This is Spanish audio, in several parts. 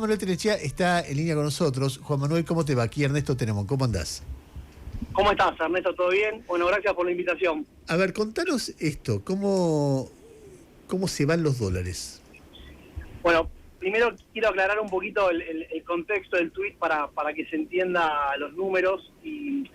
Manuel Tenechea está en línea con nosotros. Juan Manuel, ¿cómo te va? Aquí Ernesto Tenemos, ¿cómo andás? ¿Cómo estás, Ernesto? ¿Todo bien? Bueno, gracias por la invitación. A ver, contanos esto, ¿cómo se van los dólares? Bueno, primero quiero aclarar un poquito el contexto del tuit para que se entienda los números. Y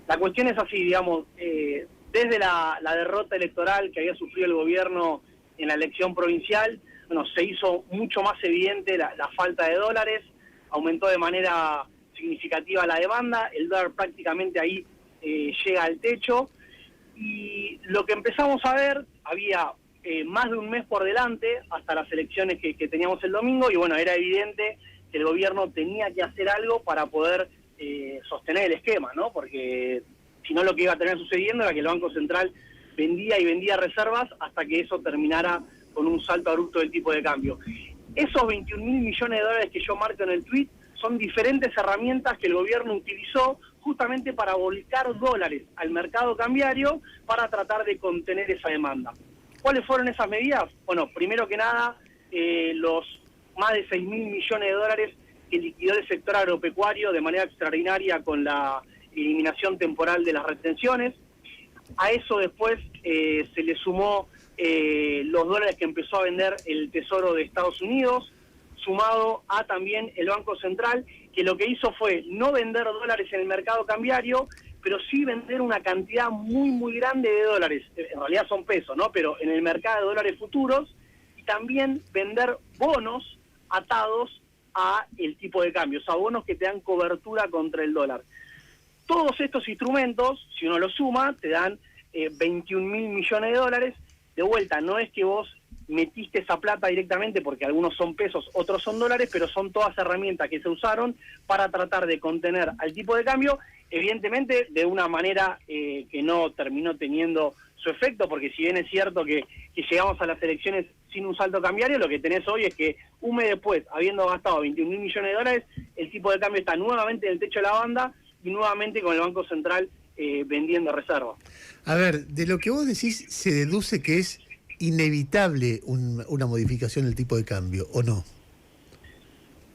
la cuestión es así, digamos, desde la derrota electoral que había sufrido el gobierno en la elección provincial, bueno, se hizo mucho más evidente la falta de dólares, aumentó de manera significativa la demanda, el dólar prácticamente ahí llega al techo, y lo que empezamos a ver, había más de un mes por delante hasta las elecciones que teníamos el domingo, y bueno, era evidente que el gobierno tenía que hacer algo para poder sostener el esquema, ¿no? Porque si no, lo que iba a tener sucediendo era que el Banco Central vendía y vendía reservas hasta que eso terminara con un salto abrupto del tipo de cambio. Esos 21.000 millones de dólares que yo marco en el tuit son diferentes herramientas que el gobierno utilizó justamente para volcar dólares al mercado cambiario para tratar de contener esa demanda. ¿Cuáles fueron esas medidas? Bueno, primero que nada, los más de 6.000 millones de dólares que liquidó el sector agropecuario de manera extraordinaria con la eliminación temporal de las retenciones. A eso después se le sumó los dólares que empezó a vender el Tesoro de Estados Unidos, sumado a también el Banco Central, que lo que hizo fue no vender dólares en el mercado cambiario, pero sí vender una cantidad muy grande de dólares, en realidad son pesos, ¿no? Pero en el mercado de dólares futuros, y también vender bonos atados a el tipo de cambio, o sea, bonos que te dan cobertura contra el dólar. Todos estos instrumentos, si uno los suma, te dan 21.000 millones de dólares. De vuelta, no es que vos metiste esa plata directamente, porque algunos son pesos, otros son dólares, pero son todas herramientas que se usaron para tratar de contener al tipo de cambio, evidentemente de una manera que no terminó teniendo su efecto, porque si bien es cierto que llegamos a las elecciones sin un salto cambiario, lo que tenés hoy es que un mes después, habiendo gastado 21.000 millones de dólares, el tipo de cambio está nuevamente en el techo de la banda y nuevamente con el Banco Central vendiendo reservas. A ver, de lo que vos decís se deduce que es inevitable una modificación del tipo de cambio, ¿o no?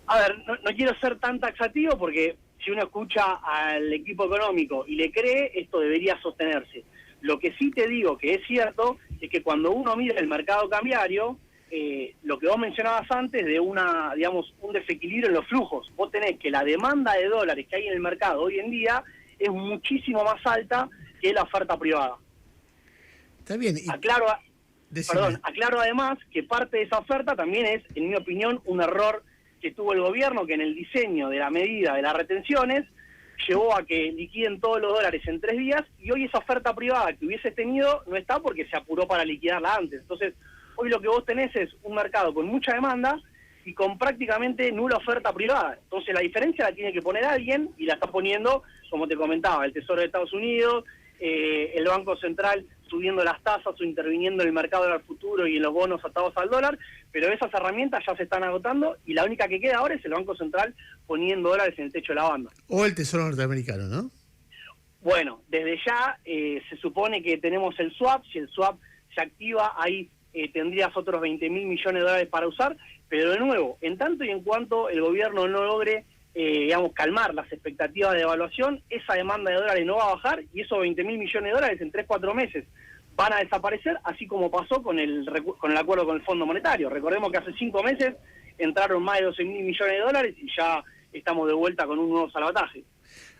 A ver, no quiero ser tan taxativo porque si uno escucha al equipo económico y le cree, esto debería sostenerse. Lo que sí te digo que es cierto es que cuando uno mira el mercado cambiario, lo que vos mencionabas antes de un desequilibrio en los flujos, vos tenés que la demanda de dólares que hay en el mercado hoy en día es muchísimo más alta que la oferta privada. Está bien. Aclaro además que parte de esa oferta también es, en mi opinión, un error que tuvo el gobierno, que en el diseño de la medida de las retenciones llevó a que liquiden todos los dólares en 3 días, y hoy esa oferta privada que hubiese tenido no está porque se apuró para liquidarla antes. Entonces, hoy lo que vos tenés es un mercado con mucha demanda y con prácticamente nula oferta privada. Entonces la diferencia la tiene que poner alguien, y la está poniendo, como te comentaba, el Tesoro de Estados Unidos, el Banco Central subiendo las tasas o interviniendo en el mercado del futuro y en los bonos atados al dólar, pero esas herramientas ya se están agotando y la única que queda ahora es el Banco Central poniendo dólares en el techo de la banda. O el Tesoro norteamericano, ¿no? Bueno, desde ya se supone que tenemos el swap. Si el swap se activa, ahí tendrías otros 20.000 millones de dólares para usar, pero de nuevo, en tanto y en cuanto el gobierno no logre calmar las expectativas de evaluación, esa demanda de dólares no va a bajar y esos 20.000 millones de dólares en 3-4 meses van a desaparecer, así como pasó con el acuerdo con el Fondo Monetario. Recordemos que hace 5 meses entraron más de 12.000 millones de dólares y ya estamos de vuelta con un nuevo salvataje.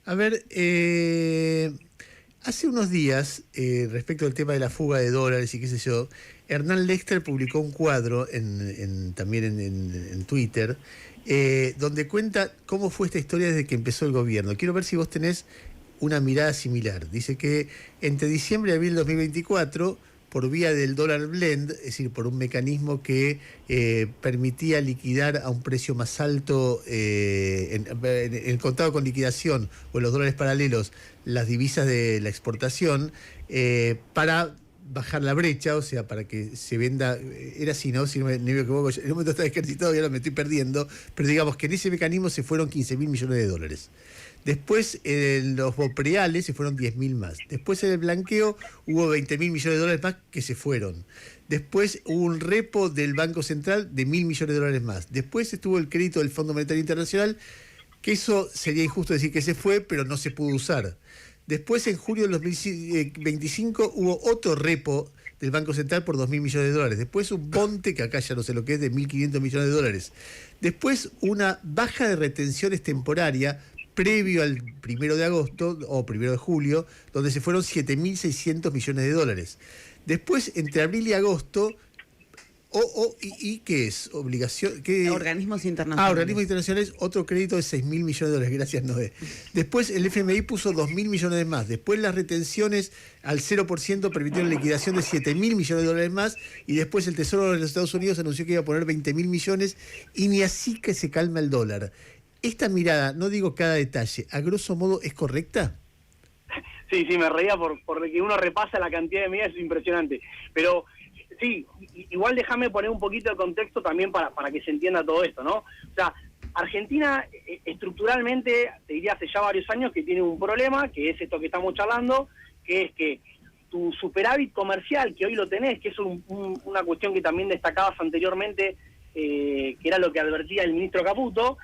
A ver, hace unos días, respecto al tema de la fuga de dólares y qué sé yo, Hernán Lexter publicó un cuadro también en Twitter, donde cuenta cómo fue esta historia desde que empezó el gobierno. Quiero ver si vos tenés una mirada similar. Dice que entre diciembre y abril de 2024, por vía del dólar blend, es decir, por un mecanismo que permitía liquidar a un precio más alto en el contado con liquidación o en los dólares paralelos las divisas de la exportación, para bajar la brecha, o sea, para que se venda, era así, ¿no? Si no me equivoco, en un momento estaba ejercitado y ahora me estoy perdiendo, pero digamos que en ese mecanismo se fueron 15.000 millones de dólares. Después en los bopreales se fueron 10.000 más. Después en el blanqueo hubo 20.000 millones de dólares más que se fueron. Después hubo un repo del Banco Central de $1.000 millones más. Después estuvo el crédito del Fondo Monetario Internacional, que eso sería injusto decir que se fue, pero no se pudo usar. Después, en julio del 2025, hubo otro repo del Banco Central por $2.000 millones. Después un bonte, que acá ya no sé lo que es, de $1.500 millones. Después una baja de retenciones temporaria previo al 1 de agosto o 1 de julio, donde se fueron $7.600 millones. Después, entre abril y agosto, ¿qué es? Obligación. Organismos internacionales. Organismos internacionales, otro crédito de $6.000 millones. Gracias, Noé. Después el FMI puso $2.000 millones más. Después las retenciones al 0% permitieron la liquidación de $7.000 millones más. Y después el Tesoro de los Estados Unidos anunció que iba a poner $20.000 millones. Y ni así que se calma el dólar. Esta mirada, no digo cada detalle, a grosso modo, ¿es correcta? Sí, me reía por que uno repasa la cantidad de medidas, es impresionante. Pero sí, igual déjame poner un poquito de contexto también para que se entienda todo esto, ¿no? O sea, Argentina estructuralmente, te diría hace ya varios años que tiene un problema, que es esto que estamos charlando, que es que tu superávit comercial, que hoy lo tenés, que es una cuestión que también destacabas anteriormente, que era lo que advertía el ministro Caputo,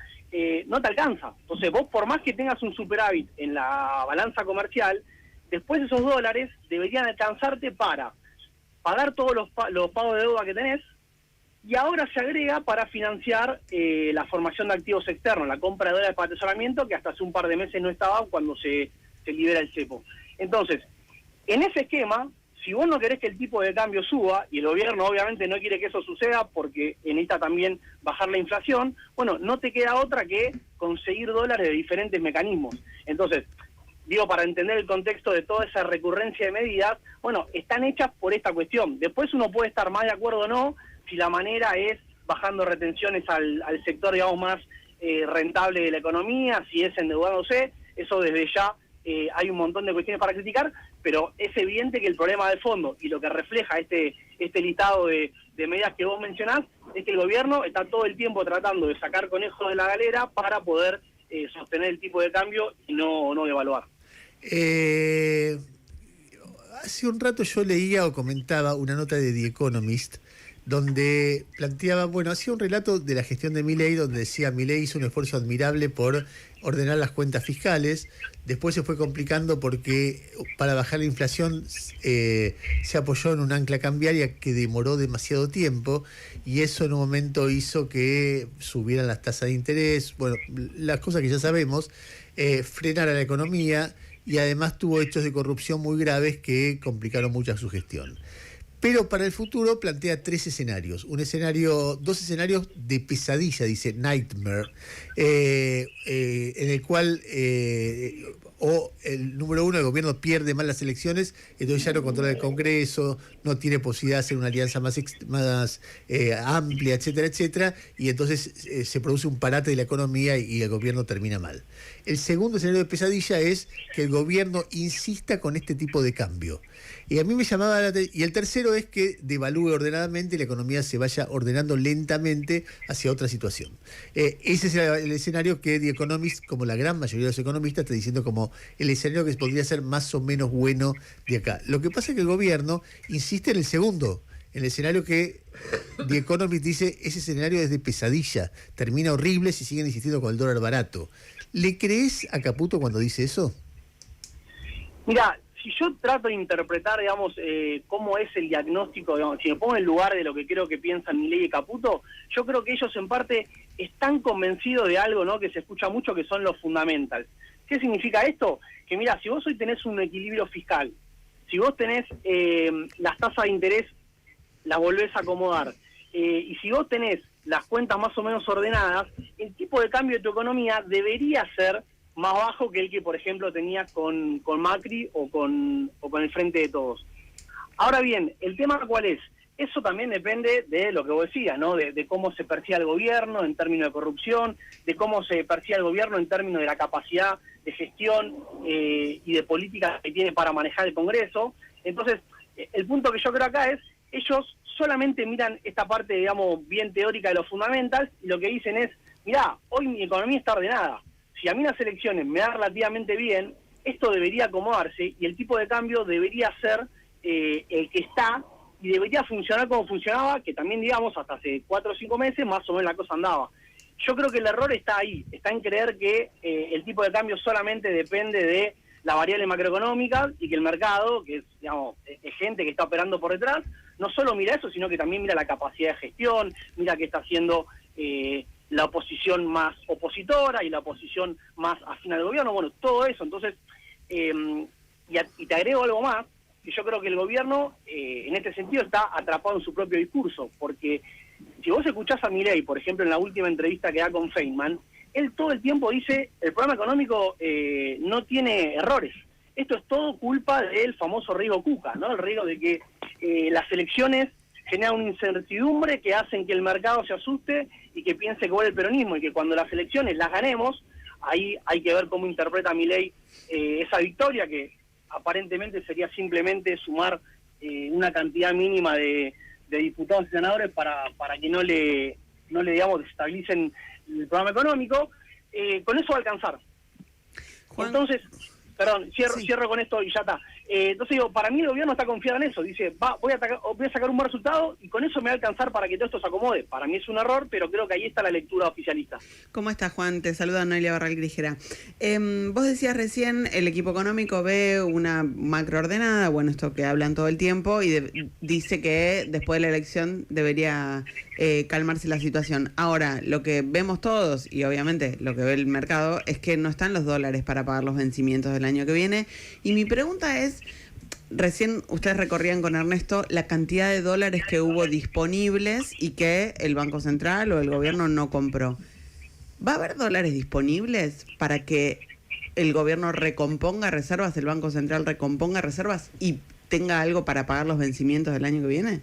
no te alcanza. Entonces vos, por más que tengas un superávit en la balanza comercial, después esos dólares deberían alcanzarte para pagar todos los pagos de deuda que tenés, y ahora se agrega para financiar la formación de activos externos, la compra de dólares para atesoramiento, que hasta hace un par de meses no estaba cuando se libera el cepo. Entonces, en ese esquema, si vos no querés que el tipo de cambio suba, y el gobierno obviamente no quiere que eso suceda porque necesita también bajar la inflación, bueno, no te queda otra que conseguir dólares de diferentes mecanismos. Entonces, digo, para entender el contexto de toda esa recurrencia de medidas, bueno, están hechas por esta cuestión. Después uno puede estar más de acuerdo o no, si la manera es bajando retenciones al sector, digamos, más rentable de la economía, si es endeudándose, eso desde ya hay un montón de cuestiones para criticar, pero es evidente que el problema de fondo y lo que refleja este listado de medidas que vos mencionás es que el gobierno está todo el tiempo tratando de sacar conejos de la galera para poder sostener el tipo de cambio y no devaluar. Hace un rato yo leía o comentaba una nota de The Economist donde planteaba, hacía un relato de la gestión de Milei, donde decía Milei hizo un esfuerzo admirable por ordenar las cuentas fiscales. Después se fue complicando porque para bajar la inflación se apoyó en un ancla cambiaria que demoró demasiado tiempo, y eso en un momento hizo que subieran las tasas de interés, las cosas que ya sabemos, frenara la economía, y además tuvo hechos de corrupción muy graves que complicaron mucho su gestión. Pero para el futuro plantea dos escenarios de pesadilla, dice Nightmare, en el cual el número uno, el gobierno pierde mal las elecciones, entonces ya no controla el Congreso, no tiene posibilidad de hacer una alianza más amplia, etcétera, etcétera, y entonces se produce un parate de la economía y el gobierno termina mal. El segundo escenario de pesadilla es que el gobierno insista con este tipo de cambio. Y a mí me llamaba la atención. Y el tercero es que devalúe ordenadamente y la economía se vaya ordenando lentamente hacia otra situación. Ese es el escenario que The Economist, como la gran mayoría de los economistas, está diciendo como el escenario que podría ser más o menos bueno de acá. Lo que pasa es que el gobierno insiste en el segundo, en el escenario que The Economist dice, ese escenario es de pesadilla, termina horrible si siguen insistiendo con el dólar barato. ¿Le crees a Caputo cuando dice eso? Mira, si yo trato de interpretar, digamos, cómo es el diagnóstico, digamos, si me pongo en el lugar de lo que creo que piensan Milei y Caputo, yo creo que ellos en parte están convencidos de algo, ¿no?, que se escucha mucho, que son los fundamentals. ¿Qué significa esto? Que mira, si vos hoy tenés un equilibrio fiscal, si vos tenés las tasas de interés, las volvés a acomodar, y si vos tenés las cuentas más o menos ordenadas, el tipo de cambio de tu economía debería ser más bajo que el que, por ejemplo, tenías con Macri o con el Frente de Todos. Ahora bien, ¿el tema cuál es? Eso también depende de lo que vos decías, ¿no? De cómo se percibe el gobierno en términos de corrupción, de cómo se percibe el gobierno en términos de la capacidad de gestión y de política que tiene para manejar el Congreso. Entonces, el punto que yo creo acá es, ellos solamente miran esta parte, digamos, bien teórica de los fundamentals, y lo que dicen es, mirá, hoy mi economía está ordenada. Si a mí las elecciones me da relativamente bien, esto debería acomodarse y el tipo de cambio debería ser el que está, y debería funcionar como funcionaba, que también, digamos, hasta hace 4 o 5 meses más o menos la cosa andaba. Yo creo que el error está ahí, está en creer que el tipo de cambio solamente depende de la variable macroeconómica y que el mercado, que es, digamos, es gente que está operando por detrás, no solo mira eso, sino que también mira la capacidad de gestión, mira qué está haciendo la oposición más opositora y la oposición más afín al gobierno, bueno, todo eso. Entonces, y te agrego algo más, que yo creo que el gobierno en este sentido está atrapado en su propio discurso, porque si vos escuchás a Milei, por ejemplo, en la última entrevista que da con Feynman, él todo el tiempo dice, el programa económico no tiene errores. Esto es todo culpa del famoso riesgo Cuca, ¿no? El riesgo de que las elecciones generan una incertidumbre que hacen que el mercado se asuste y que piense que vuelve el peronismo, y que cuando las elecciones las ganemos, ahí hay que ver cómo interpreta Milei esa victoria, que aparentemente sería simplemente sumar una cantidad mínima de diputados y senadores para que no le digamos, desestabilicen el programa económico. Con eso va a alcanzar. Juan. Entonces, perdón, cierro con esto y ya está. Entonces digo, para mí el gobierno está confiado en eso. Dice, voy a sacar un buen resultado y con eso me va a alcanzar para que todo esto se acomode. Para mí es un error, pero creo que ahí está la lectura oficialista. ¿Cómo estás, Juan? Te saluda Noelia Barral Grijera. Vos decías recién, el equipo económico ve una macroordenada, bueno, esto que hablan todo el tiempo, y dice que después de la elección debería calmarse la situación. Ahora, lo que vemos todos, y obviamente lo que ve el mercado, es que no están los dólares para pagar los vencimientos del año que viene. Y mi pregunta es, recién ustedes recorrían con Ernesto la cantidad de dólares que hubo disponibles y que el Banco Central o el gobierno no compró. ¿Va a haber dólares disponibles para que el gobierno recomponga reservas, el Banco Central recomponga reservas y tenga algo para pagar los vencimientos del año que viene?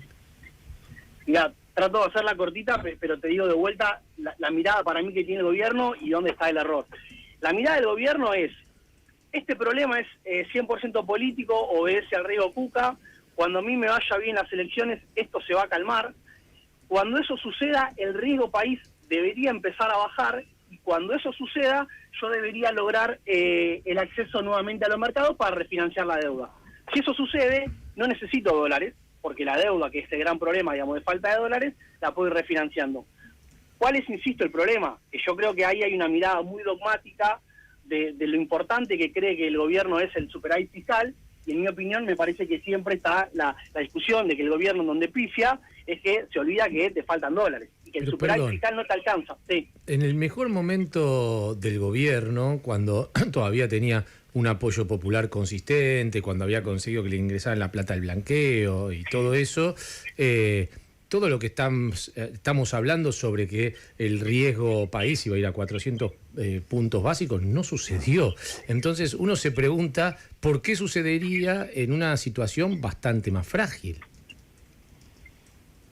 Mira, trato de hacerla cortita, pero te digo de vuelta la mirada para mí que tiene el gobierno y dónde está el error. La mirada del gobierno es, este problema es 100% político, obedece al riesgo Cuca, cuando a mí me vaya bien las elecciones, esto se va a calmar. Cuando eso suceda, el riesgo país debería empezar a bajar, y cuando eso suceda, yo debería lograr el acceso nuevamente a los mercados para refinanciar la deuda. Si eso sucede, no necesito dólares, porque la deuda, que es el gran problema, digamos, de falta de dólares, la puedo ir refinanciando. ¿Cuál es, insisto, el problema? Que yo creo que ahí hay una mirada muy dogmática de lo importante que cree que el gobierno es el superávit fiscal, y en mi opinión me parece que siempre está la discusión de que el gobierno, en donde pifia, es que se olvida que te faltan dólares y que el superávit fiscal no te alcanza. Sí. En el mejor momento del gobierno, cuando todavía tenía un apoyo popular consistente, cuando había conseguido que le ingresaran la plata al blanqueo y todo eso, todo lo que estamos hablando sobre que el riesgo país iba a ir a 400 puntos básicos no sucedió. Entonces uno se pregunta por qué sucedería en una situación bastante más frágil.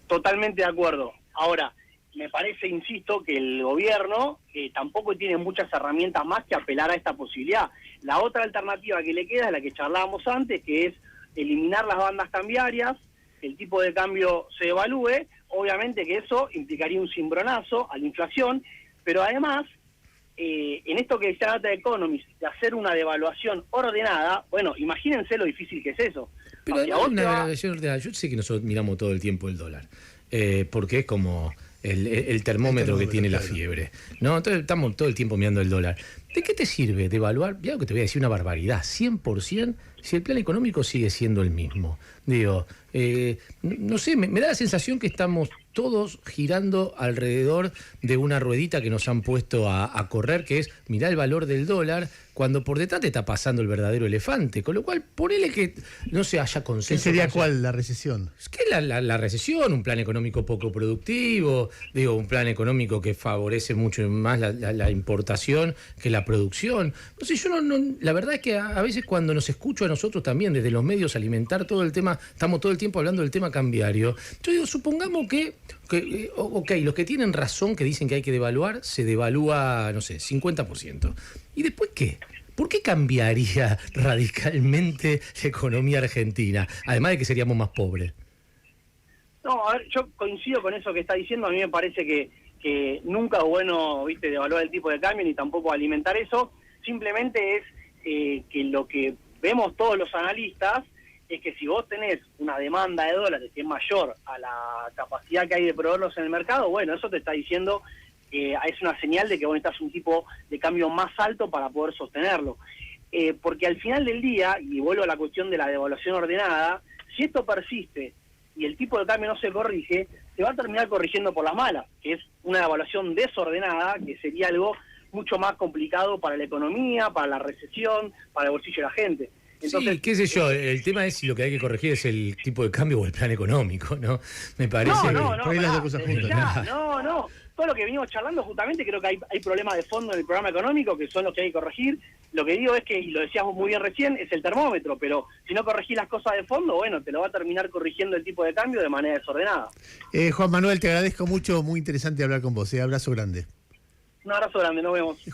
Totalmente de acuerdo. Ahora, me parece, insisto, que el gobierno tampoco tiene muchas herramientas más que apelar a esta posibilidad. La otra alternativa que le queda es la que charlábamos antes, que es eliminar las bandas cambiarias, el tipo de cambio se evalúe. Obviamente que eso implicaría un cimbronazo a la inflación, pero además, en esto que decía Data Economist, de hacer una devaluación ordenada, bueno, imagínense lo difícil que es eso. Pero no una devaluación ordenada. Yo sé que nosotros miramos todo el tiempo el dólar, porque es como el termómetro que tiene la fiebre, ¿no? Entonces estamos todo el tiempo mirando el dólar. ¿De qué te sirve devaluar? Ya que te voy a decir una barbaridad, 100%, si el plan económico sigue siendo el mismo. Digo, no sé, me da la sensación que estamos todos girando alrededor de una ruedita que nos han puesto a correr, que es mirar el valor del dólar, cuando por detrás te está pasando el verdadero elefante, con lo cual ponele que no se haya consenso. ¿Qué sería cuál? ¿La recesión? Es que la recesión, un plan económico poco productivo, digo, un plan económico que favorece mucho más la importación que la producción. No sé, yo no, la verdad es que a veces cuando nos escucho a nosotros también desde los medios alimentar todo el tema, estamos todo el tiempo hablando del tema cambiario. Yo digo, supongamos que ok, los que tienen razón que dicen que hay que devaluar, se devalúa, no sé, 50%. ¿Y después qué? ¿Por qué cambiaría radicalmente la economía argentina? Además de que seríamos más pobres. No, a ver, yo coincido con eso que está diciendo. A mí me parece que nunca es bueno, viste, devaluar el tipo de cambio ni tampoco alimentar eso. Simplemente es que lo que vemos todos los analistas es que si vos tenés una demanda de dólares que es mayor a la capacidad que hay de proveerlos en el mercado, bueno, eso te está diciendo que es una señal de que vos necesitas un tipo de cambio más alto para poder sostenerlo. Porque al final del día, y vuelvo a la cuestión de la devaluación ordenada, si esto persiste y el tipo de cambio no se corrige, se va a terminar corrigiendo por las malas, que es una devaluación desordenada, que sería algo mucho más complicado para la economía, para la recesión, para el bolsillo de la gente. Entonces, sí, qué sé yo, el tema es si lo que hay que corregir es el tipo de cambio o el plan económico, ¿no? Me parece no, por ahí las dos cosas juntas. ya, no. Todo lo que venimos charlando, justamente creo que hay problemas de fondo en el programa económico que son los que hay que corregir. Lo que digo es que, y lo decíamos muy bien recién, es el termómetro, pero si no corregís las cosas de fondo, bueno, te lo va a terminar corrigiendo el tipo de cambio de manera desordenada. Juan Manuel, te agradezco mucho, muy interesante hablar con vos. Abrazo grande. Un abrazo grande, nos vemos.